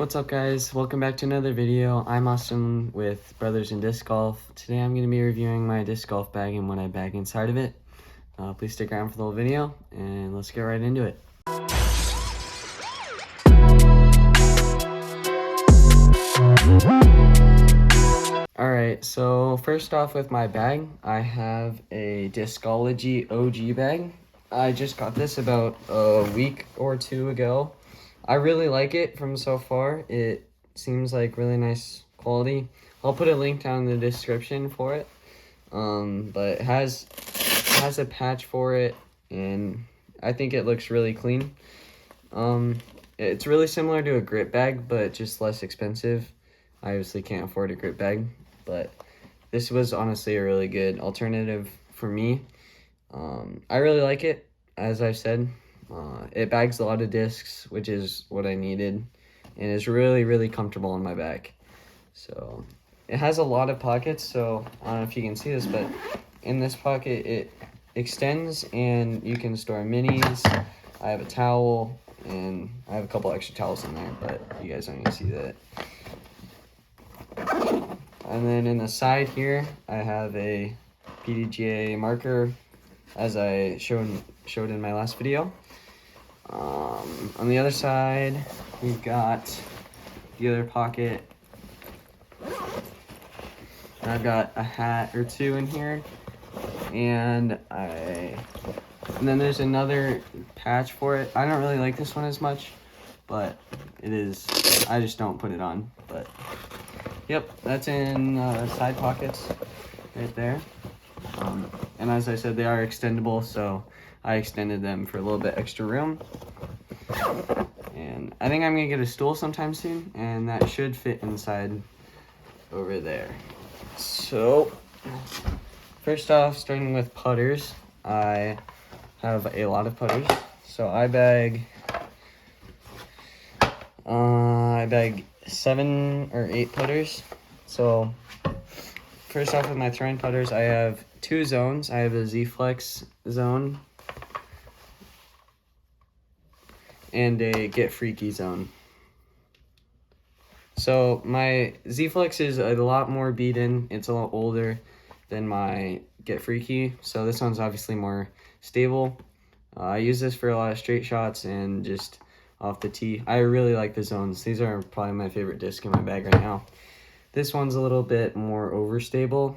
What's up, guys? Welcome back to another video. I'm Austin with Brothers in Disc Golf. Today I'm going to be reviewing my disc golf bag and what I bag inside of it. Please stick around for the whole video and let's get right into it. Alright, so first off with my bag, I have a Discology Og bag. I just got this about a week or two ago. I really like it from so far. It seems like really nice quality. I'll put a link down in the description for it. But it has a patch for it, and I think it looks really clean. It's really similar to a grip bag, but just less expensive. I obviously can't afford a grip bag, but this was honestly a really good alternative for me. I really like it, as I said. It bags a lot of discs, which is what I needed, and it's really comfortable on my back. So it has a lot of pockets, so I don't know if you can see this, but in this pocket it extends and you can store minis. I have a towel and I have a couple extra towels in there, but you guys don't even see that. And then in the side here I have a PDGA marker, as I showed in my last video. On the other side, we've got the other pocket. I've got a hat or two in here, and then there's another patch for it. I don't really like this one as much, but I just don't put it on. But yep, that's in side pockets right there. And as I said, they are extendable, so I extended them for a little bit extra room. And I think I'm gonna get a stool sometime soon, and that should fit inside over there. So first off, starting with putters, I have a lot of putters. So I bag 7 or 8 putters. So first off with my throwing putters, I have 2 zones. I have a Z-Flex zone and a Get Freaky zone. So my Z-Flex is a lot more beat-in. It's a lot older than my Get Freaky, so this one's obviously more stable. I use this for a lot of straight shots and just off the tee. I really like the zones. These are probably my favorite disc in my bag right now. This one's a little bit more overstable,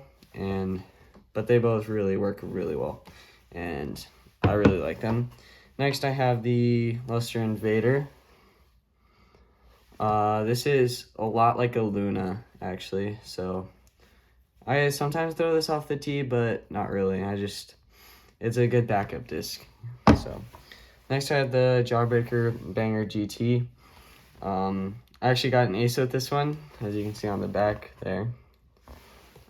but they both really work really well, and I really like them. Next, I have the Luster Invader. This is a lot like a Luna, actually. So I sometimes throw this off the tee, but not really. It's a good backup disc. So next, I have the Jawbreaker Banger GT. I actually got an ace with this one, as you can see on the back there.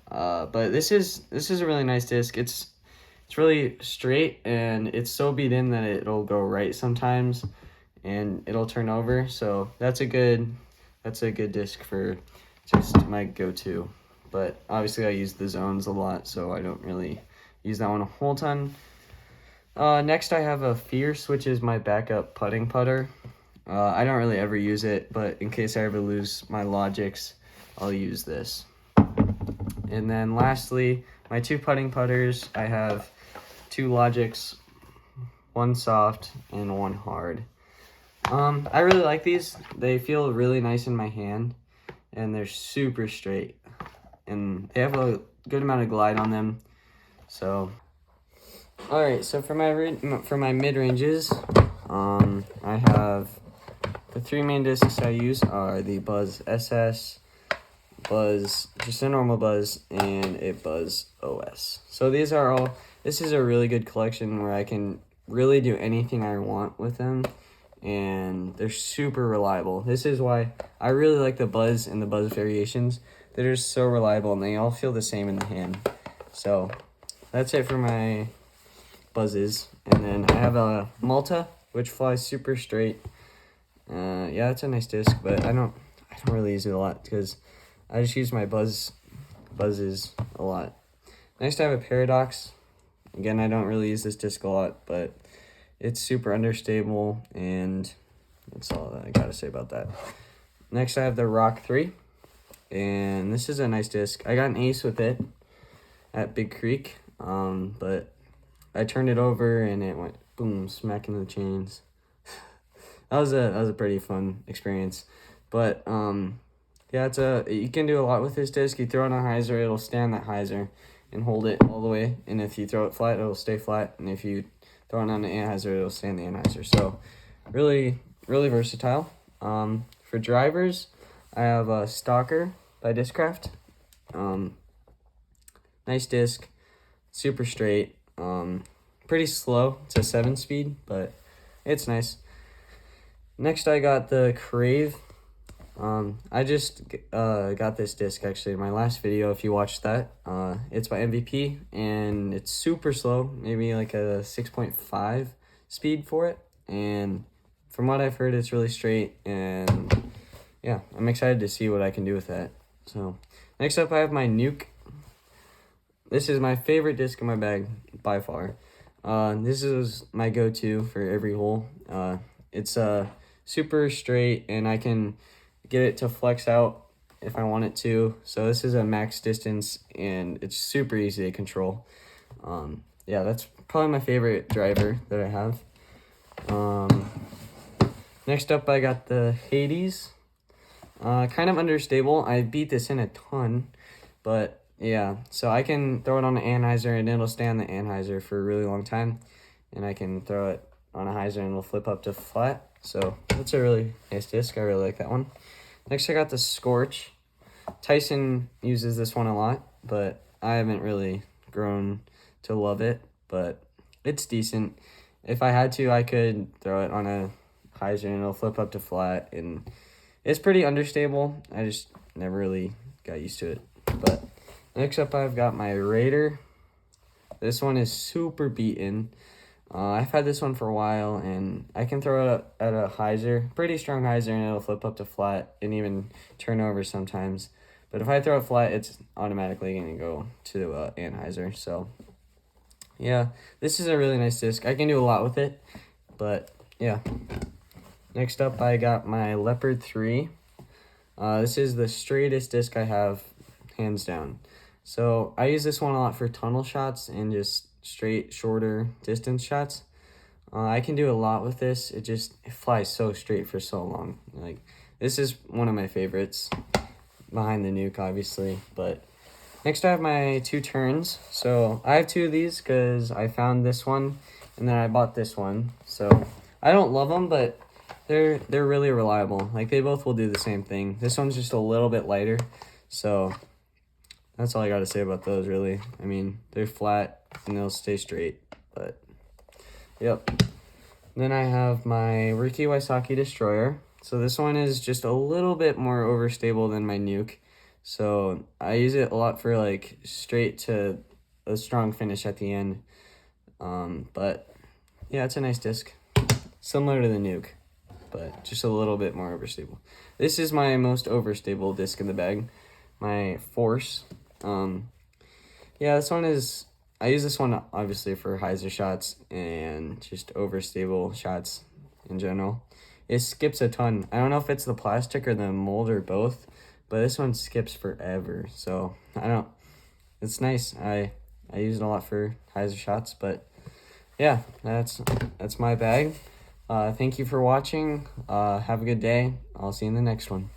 But this is a really nice disc. It's really straight, and it's so beat in that it'll go right sometimes and it'll turn over. So that's a good disc for just my go-to. But obviously I use the zones a lot, so I don't really use that one a whole ton. Next I have a Fierce, which is my backup putting putter. I don't really ever use it, but in case I ever lose my Logics, I'll use this. And then lastly, my 2 putting putters, I have 2 Logics, 1 soft and 1 hard. I really like these. They feel really nice in my hand, and they're super straight, and they have a good amount of glide on them. So, all right. So for my mid ranges, I have the 3 main discs I use are the Buzz SS, Buzz, just a normal Buzz, and a Buzz OS. So this is a really good collection where I can really do anything I want with them, and they're super reliable. This is why I really like the Buzz and the Buzz variations. They're just so reliable, and they all feel the same in the hand. So that's it for my Buzzes. And then I have a Malta, which flies super straight. Yeah, it's a nice disc, but I don't really use it a lot because I just use my Buzzes a lot. Next, I have a Paradox. Again, I don't really use this disc a lot, but it's super understable, and that's all that I gotta say about that. Next I have the Rock 3, and this is a nice disc. I got an ace with it at Big Creek, but I turned it over and it went boom, smacking the chains. That was a pretty fun experience. But yeah, you can do a lot with this disc. You throw it on a hyzer, it'll stand that hyzer and hold it all the way. And if you throw it flat, it'll stay flat. And if you throw it on the anhyzer, it'll stay in the anhyzer. So really, really versatile. For drivers, I have a Stalker by Discraft. Nice disc, super straight, pretty slow. It's a 7-speed, but it's nice. Next, I got the Crave. I just got this disc actually in my last video. If you watched that, it's by MVP, and it's super slow, maybe like a 6.5 speed for it. And from what I've heard, it's really straight, and yeah, I'm excited to see what I can do with that. So next up, I have my Nuke. This is my favorite disc in my bag by far. This is my go-to for every hole. It's super straight, and I can get it to flex out if I want it to. So this is a max distance, and it's super easy to control. Yeah, that's probably my favorite driver that I have. Next up, I got the Hades. Kind of understable. I beat this in a ton, but yeah, so I can throw it on an anhyzer and it'll stay on the anhyzer for a really long time, and I can throw it on a hyzer and it'll flip up to flat. So that's a really nice disc. I really like that one. Next, I got the Scorch. Tyson uses this one a lot, but I haven't really grown to love it, but it's decent. If I had to, I could throw it on a hyzer and it'll flip up to flat, and it's pretty understable. I just never really got used to it. But next up, I've got my Raider. This one is super beaten. I've had this one for a while, and I can throw it at a hyzer, pretty strong hyzer, and it'll flip up to flat and even turn over sometimes. But if I throw it flat, it's automatically going to go to anhyzer. So yeah, this is a really nice disc. I can do a lot with it, but yeah. Next up, I got my Leopard 3. This is the straightest disc I have, hands down. So I use this one a lot for tunnel shots and just straight, shorter distance shots. I can do a lot with this. It flies so straight for so long. Like, this is one of my favorites, behind the Nuke, obviously. But next, I have my 2 turns. So I have 2 of these because I found this one, and then I bought this one. So I don't love them, but they're really reliable. Like, they both will do the same thing. This one's just a little bit lighter, so that's all I got to say about those, really. I mean, they're flat and they'll stay straight, but yep. Then I have my Ricky Wysocki Destroyer. So this one is just a little bit more overstable than my Nuke. So I use it a lot for like straight to a strong finish at the end. But yeah, it's a nice disc. Similar to the Nuke, but just a little bit more overstable. This is my most overstable disc in the bag, my Force. Yeah, this one is, I use this one obviously for hyzer shots and just overstable shots in general. It skips a ton. I don't know if it's the plastic or the mold or both, but this one skips forever. So it's nice. I use it a lot for hyzer shots, but yeah, that's my bag. Thank you for watching. Have a good day. I'll see you in the next one.